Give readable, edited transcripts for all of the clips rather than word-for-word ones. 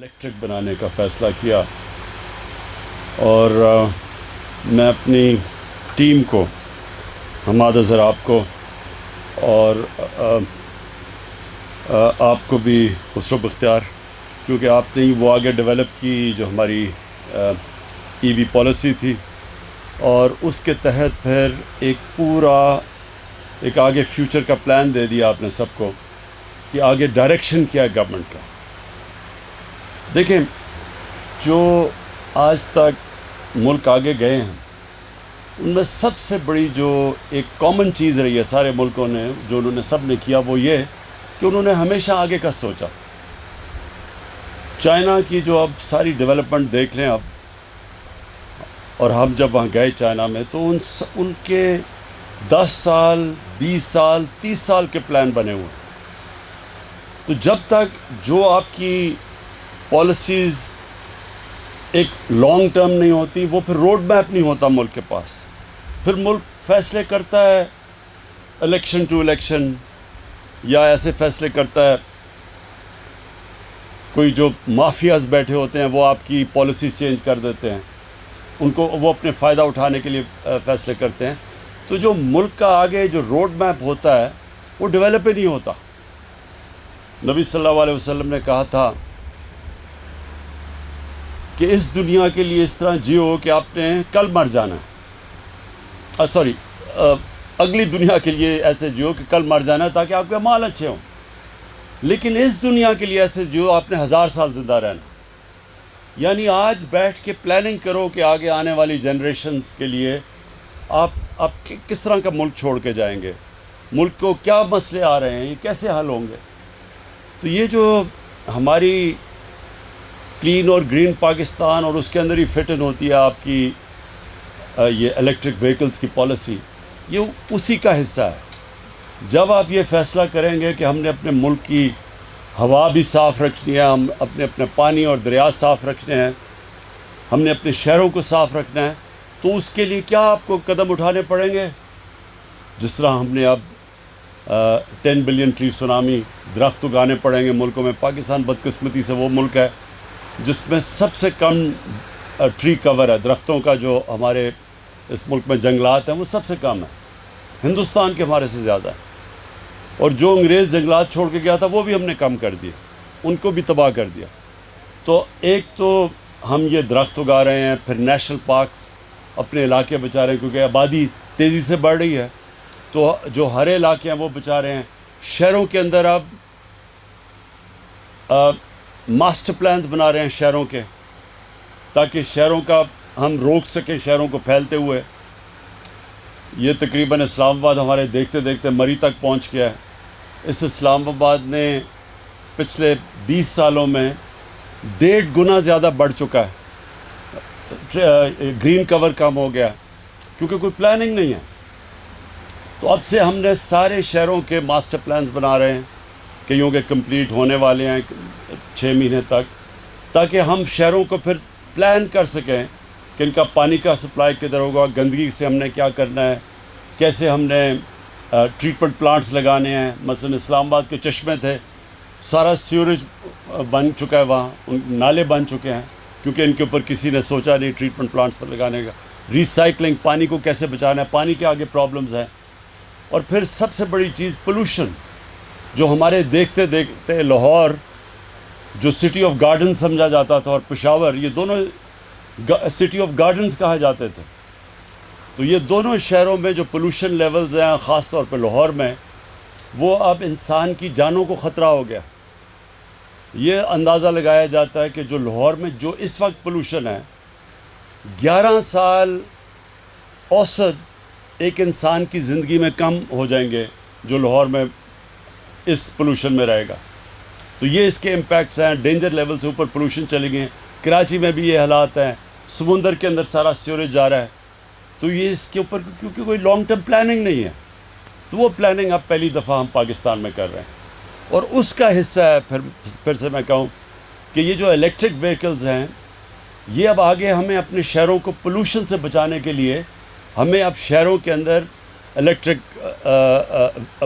Electric بنانے کا فیصلہ کیا، اور میں اپنی ٹیم کو، حماد اظہر آپ کو اور آپ کو بھی خسرو بختیار، کیونکہ آپ نے وہ آگے ڈیولپ کی جو ہماری ای وی پالیسی تھی، اور اس کے تحت پھر ایک آگے فیوچر کا پلان دے دیا آپ نے سب کو کہ آگے ڈائریکشن کیا ہے گورنمنٹ کا۔ دیکھیں، جو آج تک ملک آگے گئے ہیں ان میں سب سے بڑی جو ایک کامن چیز رہی ہے سارے ملکوں نے، جو انہوں نے سب نے کیا، وہ یہ کہ انہوں نے ہمیشہ آگے کا سوچا۔ چائنا کی جو اب ساری ڈیولپمنٹ دیکھ لیں اب، اور ہم جب وہاں گئے چائنا میں تو ان کے 10 سال 20 سال 30 سال کے پلان بنے ہوئے۔ تو جب تک جو آپ کی پالیسیز ایک لانگ ٹرم نہیں ہوتی، وہ پھر روڈ میپ نہیں ہوتا ملک کے پاس۔ پھر ملک فیصلے کرتا ہے الیکشن ٹو الیکشن، یا ایسے فیصلے کرتا ہے، کوئی جو مافیاز بیٹھے ہوتے ہیں وہ آپ کی پالیسیز چینج کر دیتے ہیں، ان کو وہ اپنے فائدہ اٹھانے کے لیے فیصلے کرتے ہیں۔ تو جو ملک کا آگے جو روڈ میپ ہوتا ہے وہ ڈیولپ ہی نہیں ہوتا۔ نبی صلی اللہ علیہ وسلم نے کہا تھا کہ اس دنیا کے لیے اس طرح جیو کہ آپ نے کل مر جانا ہے، اگلی دنیا کے لیے ایسے جیو کہ کل مر جانا ہے تاکہ آپ کے اعمال اچھے ہوں، لیکن اس دنیا کے لیے ایسے جیو آپ نے 1000 سال زندہ رہنا۔ یعنی آج بیٹھ کے پلاننگ کرو کہ آگے آنے والی جنریشنز کے لیے آپ کس طرح کا ملک چھوڑ کے جائیں گے، ملک کو کیا مسئلے آ رہے ہیں، یہ کیسے حل ہوں گے۔ تو یہ جو ہماری کلین اور گرین پاکستان، اور اس کے اندر ہی فٹ ان ہوتی ہے آپ کی یہ الیکٹرک وہیکلز کی پالیسی، یہ اسی کا حصہ ہے۔ جب آپ یہ فیصلہ کریں گے کہ ہم نے اپنے ملک کی ہوا بھی صاف رکھنی ہے، ہم اپنے پانی اور دریا صاف رکھنے ہیں، ہم نے اپنے شہروں کو صاف رکھنا ہے، تو اس کے لیے کیا آپ کو قدم اٹھانے پڑیں گے؟ جس طرح ہم نے اب 10 بلین ٹری سونامی، درخت اگانے پڑیں گے ملکوں میں۔ پاکستان بدقسمتی سے وہ ملک ہے جس میں سب سے کم ٹری کور ہے، درختوں کا جو ہمارے اس ملک میں جنگلات ہیں وہ سب سے کم ہے، ہندوستان کے ہمارے سے زیادہ ہے۔ اور جو انگریز جنگلات چھوڑ کے گیا تھا وہ بھی ہم نے کم کر دیے، ان کو بھی تباہ کر دیا۔ تو ایک تو ہم یہ درخت اگا رہے ہیں، پھر نیشنل پارکس اپنے علاقے بچا رہے ہیں، کیونکہ آبادی تیزی سے بڑھ رہی ہے، تو جو ہرے علاقے ہیں وہ بچا رہے ہیں۔ شہروں کے اندر اب ماسٹر پلانز بنا رہے ہیں شہروں کے، تاکہ شہروں کا ہم روک سکیں، شہروں کو پھیلتے ہوئے۔ یہ تقریباً اسلام آباد ہمارے دیکھتے دیکھتے مری تک پہنچ گیا ہے۔ اس اسلام آباد نے پچھلے 20 سالوں میں 1.5 گنا زیادہ بڑھ چکا ہے، گرین کور کم ہو گیا، کیونکہ کوئی پلاننگ نہیں ہے۔ تو اب سے ہم نے سارے شہروں کے ماسٹر پلانز بنا رہے ہیں، کئیوں کے کمپلیٹ ہونے والے ہیں 6 مہینے تک، تاکہ ہم شہروں کو پھر پلان کر سکیں کہ ان کا پانی کا سپلائی کدھر ہوگا، گندگی سے ہم نے کیا کرنا ہے، کیسے ہم نے ٹریٹمنٹ پلانٹس لگانے ہیں۔ مثلا اسلام آباد کے چشمے تھے، سارا سیوریج بن چکا ہے، وہاں نالے بن چکے ہیں، کیونکہ ان کے اوپر کسی نے سوچا نہیں ٹریٹمنٹ پلانٹس پر لگانے کا۔ ریسائکلنگ، پانی کو کیسے بچانا ہے، پانی کے آگے پرابلمز ہیں۔ اور پھر سب سے بڑی چیز پولوشن، جو ہمارے دیکھتے دیکھتے لاہور جو سٹی آف گارڈن سمجھا جاتا تھا، اور پشاور، یہ دونوں سٹی آف گارڈنز کہا جاتے تھے۔ تو یہ دونوں شہروں میں جو پولوشن لیولز ہیں، خاص طور پہ لاہور میں، وہ اب انسان کی جانوں کو خطرہ ہو گیا۔ یہ اندازہ لگایا جاتا ہے کہ جو لاہور میں جو اس وقت پولوشن ہے، 11 سال اوسط ایک انسان کی زندگی میں کم ہو جائیں گے جو لاہور میں اس پولوشن میں رہے گا۔ تو یہ اس کے امپیکٹس ہیں، ڈینجر لیول سے اوپر پولوشن چلی گئی ہیں۔ کراچی میں بھی یہ حالات ہیں، سمندر کے اندر سارا سیوریج جا رہا ہے۔ تو یہ اس کے اوپر کیونکہ کوئی لانگ ٹرم پلاننگ نہیں ہے، تو وہ پلاننگ اب پہلی دفعہ ہم پاکستان میں کر رہے ہیں، اور اس کا حصہ ہے پھر سے میں کہوں کہ یہ جو الیکٹرک وہیکلز ہیں، یہ اب آگے ہمیں اپنے شہروں کو پولوشن سے بچانے کے لیے ہمیں اب شہروں کے اندر الیکٹرک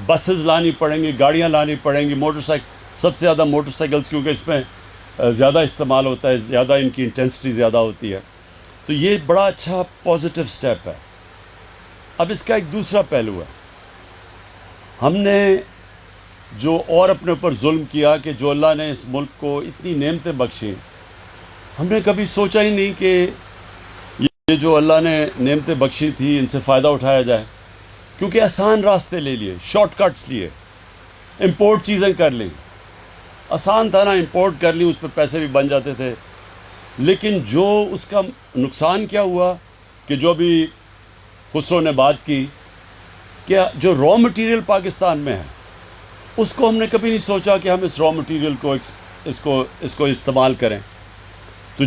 بسز لانی پڑیں گی، گاڑیاں لانی پڑیں گی، موٹر سائیکل، سب سے زیادہ موٹر سائیکلز، کیونکہ اس میں زیادہ استعمال ہوتا ہے، زیادہ ان کی انٹینسٹی زیادہ ہوتی ہے. تو یہ بڑا اچھا پازیٹیو سٹیپ ہے. اب اس کا ایک دوسرا پہلو ہے. ہم نے جو اور اپنے اوپر ظلم کیا کہ جو اللہ نے اس ملک کو اتنی نعمتیں بخشیں، ہم نے کبھی سوچا ہی نہیں کہ یہ جو اللہ نے نعمتیں بخشی تھی ان سے فائدہ اٹھایا جائے. کیونکہ آسان راستے لے لیے، شارٹ کٹس لیے، امپورٹ چیزیں کر لیں. آسان تھا نا، امپورٹ کر لی، اس پہ پیسے بھی بن جاتے تھے. لیکن جو اس کا نقصان کیا ہوا کہ جو ابھی خسرو نے بات کی کہ جو را مٹیریل پاکستان میں ہے اس کو ہم نے کبھی نہیں سوچا کہ ہم اس را مٹیریل کو اس کو استعمال کریں. تو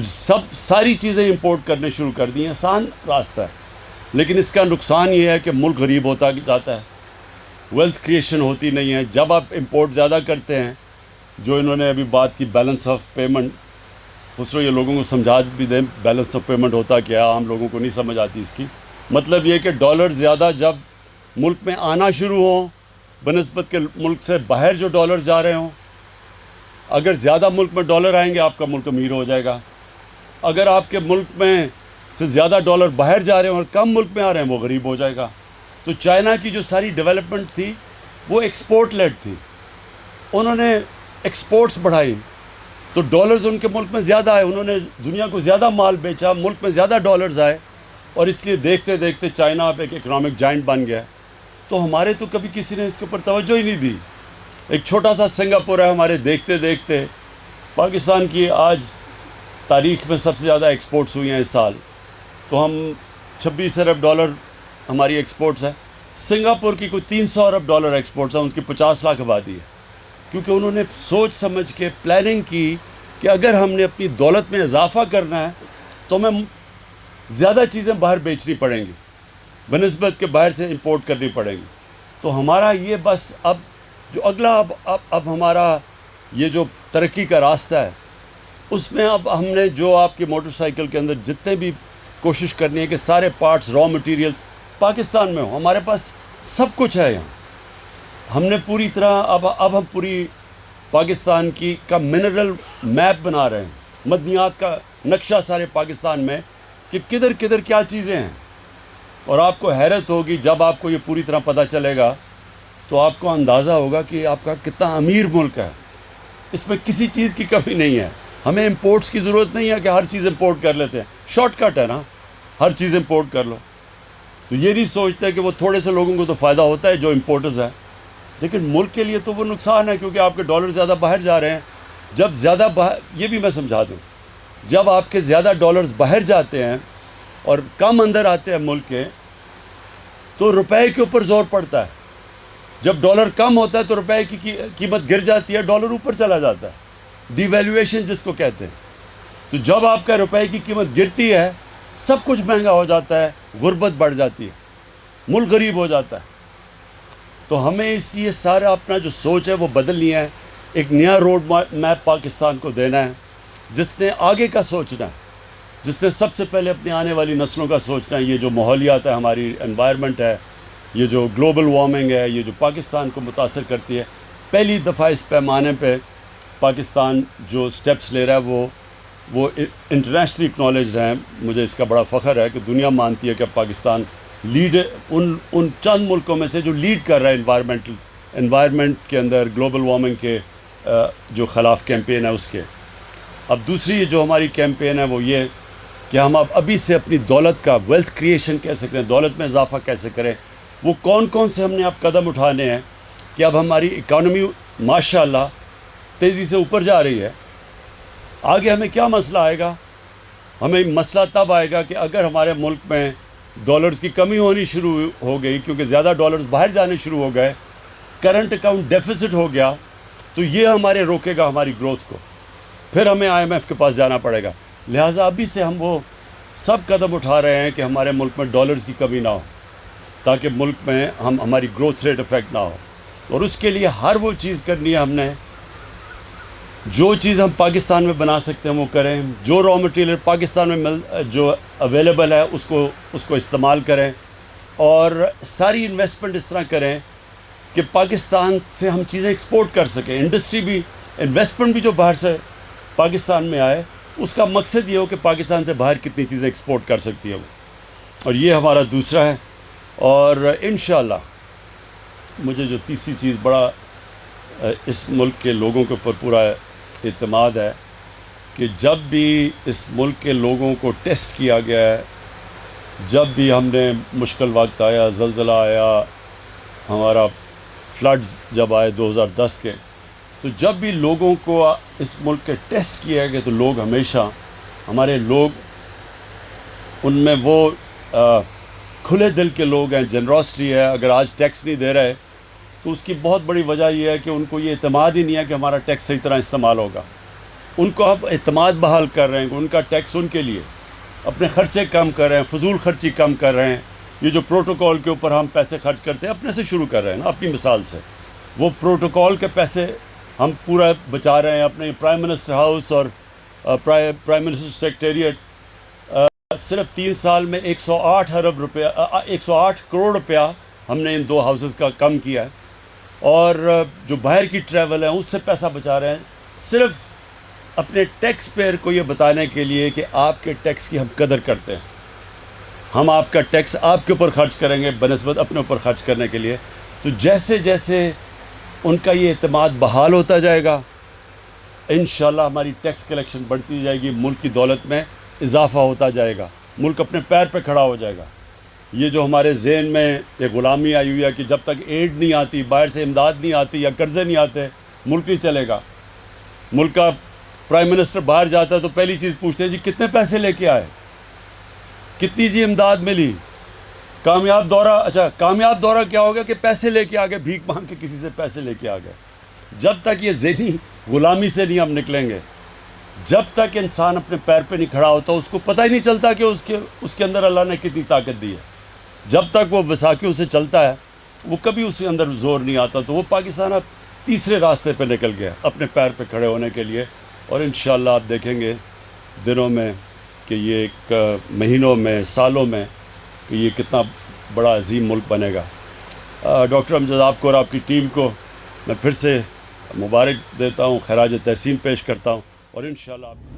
ساری چیزیں امپورٹ کرنے شروع کر دی ہیں. آسان راستہ ہے، لیکن اس کا نقصان یہ ہے کہ ملک غریب ہوتا جاتا ہے، ویلتھ کریشن ہوتی نہیں ہے. جب آپ امپورٹ زیادہ کرتے ہیں، جو انہوں نے ابھی بات کی بیلنس آف پیمنٹ، خسرو یہ لوگوں کو سمجھا بھی دیں بیلنس آف پیمنٹ ہوتا کیا، عام لوگوں کو نہیں سمجھ آتی اس کی. مطلب یہ کہ ڈالر زیادہ جب ملک میں آنا شروع ہوں بنسبت کے ملک سے باہر جو ڈالر جا رہے ہوں، اگر زیادہ ملک میں ڈالر آئیں گے آپ کا ملک امیر ہو جائے گا. اگر آپ کے ملک میں سے زیادہ ڈالر باہر جا رہے ہیں اور کم ملک میں آ رہے ہیں وہ غریب ہو جائے گا. تو چائنا کی جو ساری ڈیولپمنٹ تھی وہ ایکسپورٹ لیڈ تھی. انہوں نے ایکسپورٹس بڑھائی تو ڈالرز ان کے ملک میں زیادہ آئے، انہوں نے دنیا کو زیادہ مال بیچا، ملک میں زیادہ ڈالرز آئے، اور اس لیے دیکھتے دیکھتے چائنا اب ایک اکنامک جائنٹ بن گیا. تو ہمارے تو کبھی کسی نے اس کے اوپر توجہ ہی نہیں دی. ایک چھوٹا سا سنگاپور ہے ہمارے، دیکھتے دیکھتے پاکستان کی آج تاریخ میں سب سے زیادہ ایکسپورٹس ہوئی ہیں اس سال. تو ہم 26 ارب ڈالر ہماری ایکسپورٹس ہے. سنگاپور کی کوئی 300 ارب ڈالر ایکسپورٹس ہیں، اس کی 50 لاکھ آبادی ہے. کیونکہ انہوں نے سوچ سمجھ کے پلاننگ کی کہ اگر ہم نے اپنی دولت میں اضافہ کرنا ہے تو ہمیں زیادہ چیزیں باہر بیچنی پڑیں گی بنسبت کے باہر سے امپورٹ کرنی پڑیں گی. تو ہمارا یہ بس اب جو اگلا اب ہمارا یہ جو ترقی کا راستہ ہے اس میں اب ہم نے جو آپ کی موٹر سائیکل کے اندر جتنے بھی کوشش کرنی ہے کہ سارے پارٹس را مٹیریلز پاکستان میں ہوں. ہمارے پاس سب کچھ ہے یہاں. ہم نے پوری طرح اب ہم پوری پاکستان کا منرل میپ بنا رہے ہیں، معدنیات کا نقشہ سارے پاکستان میں کہ کدھر کدھر کیا چیزیں ہیں. اور آپ کو حیرت ہوگی جب آپ کو یہ پوری طرح پتہ چلے گا تو آپ کو اندازہ ہوگا کہ آپ کا کتنا امیر ملک ہے. اس میں کسی چیز کی کمی نہیں ہے. ہمیں امپورٹس کی ضرورت نہیں ہے کہ ہر چیز امپورٹ کر لیتے ہیں. شارٹ کٹ ہے نا، ہر چیز امپورٹ کر لو. تو یہ نہیں سوچتے کہ وہ تھوڑے سے لوگوں کو تو فائدہ ہوتا ہے جو امپورٹرز ہیں، لیکن ملک کے لیے تو وہ نقصان ہے کیونکہ آپ کے ڈالر زیادہ باہر جا رہے ہیں. جب زیادہ یہ بھی میں سمجھا دوں، جب آپ کے زیادہ ڈالرز باہر جاتے ہیں اور کم اندر آتے ہیں ملک کے تو روپے کے اوپر زور پڑتا ہے. جب ڈالر کم ہوتا ہے تو روپے کی قیمت گر جاتی ہے، ڈالر اوپر چلا جاتا ہے، ڈی ویلیویشن جس کو کہتے ہیں. تو جب آپ کا روپے کی قیمت گرتی ہے سب کچھ مہنگا ہو جاتا ہے، غربت بڑھ جاتی ہے، ملک غریب ہو جاتا ہے. تو ہمیں اس لیے سارا اپنا جو سوچ ہے وہ بدلنی ہے. ایک نیا روڈ میپ پاکستان کو دینا ہے جس نے آگے کا سوچنا ہے، جس نے سب سے پہلے اپنی آنے والی نسلوں کا سوچنا ہے. یہ جو ماحولیات ہے، ہماری انوائرمنٹ ہے، یہ جو گلوبل وارمنگ ہے، یہ جو پاکستان کو متاثر کرتی ہے، پہلی دفعہ اس پیمانے پہ پاکستان جو سٹیپس لے رہا ہے وہ انٹرنیشنلی اکنالجڈ ہیں. مجھے اس کا بڑا فخر ہے کہ دنیا مانتی ہے کہ پاکستان لیڈ ان چند ملکوں میں سے جو لیڈ کر رہا ہے انوائرمنٹ کے اندر، گلوبل وارمنگ کے جو خلاف کیمپین ہے اس کے. اب دوسری جو ہماری کیمپین ہے وہ یہ کہ ہم ابھی سے اپنی دولت کا ویلتھ کریشن کیسے کریں، دولت میں اضافہ کیسے کریں. وہ کون سے ہم نے اب قدم اٹھانے ہیں کہ اب ہماری اکانومی ماشاء اللہ تیزی سے اوپر جا رہی ہے. آگے ہمیں کیا مسئلہ آئے گا؟ ہمیں مسئلہ تب آئے گا کہ اگر ہمارے ملک میں ڈالرز کی کمی ہونی شروع ہو گئی کیونکہ زیادہ ڈالرز باہر جانے شروع ہو گئے، کرنٹ اکاؤنٹ ڈیفیسٹ ہو گیا، تو یہ ہمارے روکے گا ہماری گروتھ کو. پھر ہمیں IMF کے پاس جانا پڑے گا. لہٰذا ابھی سے ہم وہ سب قدم اٹھا رہے ہیں کہ ہمارے ملک میں ڈالرز کی کمی نہ ہو تاکہ ملک میں ہماری گروتھ ریٹ افیکٹ نہ ہو. اور اس کے لیے ہر وہ چیز کرنی ہے. ہم نے جو چیز ہم پاکستان میں بنا سکتے ہیں وہ کریں. جو را مٹیریل پاکستان میں جو اویلیبل ہے اس کو استعمال کریں، اور ساری انویسٹمنٹ اس طرح کریں کہ پاکستان سے ہم چیزیں ایکسپورٹ کر سکیں. انڈسٹری بھی، انویسٹمنٹ بھی جو باہر سے پاکستان میں آئے اس کا مقصد یہ ہو کہ پاکستان سے باہر کتنی چیزیں ایکسپورٹ کر سکتی ہے وہ، اور یہ ہمارا دوسرا ہے. اور انشاءاللہ مجھے جو تیسری چیز بڑا اس ملک کے لوگوں کے اوپر پورا اعتماد ہے کہ جب بھی اس ملک کے لوگوں کو ٹیسٹ کیا گیا ہے، جب بھی ہم نے مشکل وقت آیا، زلزلہ آیا، ہمارا فلڈز جب آئے 2010 کے، تو جب بھی لوگوں کو اس ملک کے ٹیسٹ کیا گیا تو لوگ ہمیشہ ہمارے لوگ ان میں وہ کھلے دل کے لوگ ہیں، جنراسٹی ہے. اگر آج ٹیکس نہیں دے رہے تو اس کی بہت بڑی وجہ یہ ہے کہ ان کو یہ اعتماد ہی نہیں ہے کہ ہمارا ٹیکس صحیح طرح استعمال ہوگا. ان کو آپ اعتماد بحال کر رہے ہیں کہ ان کا ٹیکس ان کے لیے، اپنے خرچے کم کر رہے ہیں، فضول خرچی کم کر رہے ہیں. یہ جو پروٹوکول کے اوپر ہم پیسے خرچ کرتے ہیں اپنے سے شروع کر رہے ہیں نا، اپنی مثال سے. وہ پروٹوکول کے پیسے ہم پورا بچا رہے ہیں. اپنے پرائم منسٹر ہاؤس اور پرائم منسٹر سیکریٹریٹ صرف 3 سال میں 108 کروڑ روپیہ ہم نے ان 2 ہاؤسز کا کم کیا ہے. اور جو باہر کی ٹریول ہے اس سے پیسہ بچا رہے ہیں، صرف اپنے ٹیکس پیئر کو یہ بتانے کے لیے کہ آپ کے ٹیکس کی ہم قدر کرتے ہیں. ہم آپ کا ٹیکس آپ کے اوپر خرچ کریں گے بنسبت اپنے اوپر خرچ کرنے کے لیے. تو جیسے جیسے ان کا یہ اعتماد بحال ہوتا جائے گا، انشاءاللہ ہماری ٹیکس کلیکشن بڑھتی جائے گی، ملک کی دولت میں اضافہ ہوتا جائے گا، ملک اپنے پیر پہ کھڑا ہو جائے گا. یہ جو ہمارے ذہن میں ایک غلامی آئی ہوئی ہے کہ جب تک ایڈ نہیں آتی، باہر سے امداد نہیں آتی یا قرضے نہیں آتے، ملک نہیں چلے گا. ملک کا پرائم منسٹر باہر جاتا ہے تو پہلی چیز پوچھتے ہیں جی کتنے پیسے لے کے آئے، کتنی جی امداد ملی. کامیاب دورہ کیا ہوگا کہ پیسے لے کے آ گئے، بھیک مانگ کے کسی سے پیسے لے کے آ گئے. جب تک یہ ذہنی غلامی سے نہیں ہم نکلیں گے، جب تک انسان اپنے پیر پہ نہیں کھڑا ہوتا، اس کو پتہ ہی نہیں چلتا کہ اس کے اندر اللہ نے کتنی طاقت دی ہے. جب تک وہ وثاقیوں سے چلتا ہے وہ کبھی اس کے اندر زور نہیں آتا. تو وہ پاکستان اب تیسرے راستے پہ نکل گیا اپنے پیر پہ کھڑے ہونے کے لیے. اور انشاءاللہ آپ دیکھیں گے دنوں میں کہ یہ ایک مہینوں میں، سالوں میں کہ یہ کتنا بڑا عظیم ملک بنے گا. ڈاکٹر امجد آپ کو اور آپ کی ٹیم کو میں پھر سے مبارک دیتا ہوں، خراج تحسین پیش کرتا ہوں، اور انشاءاللہ آپ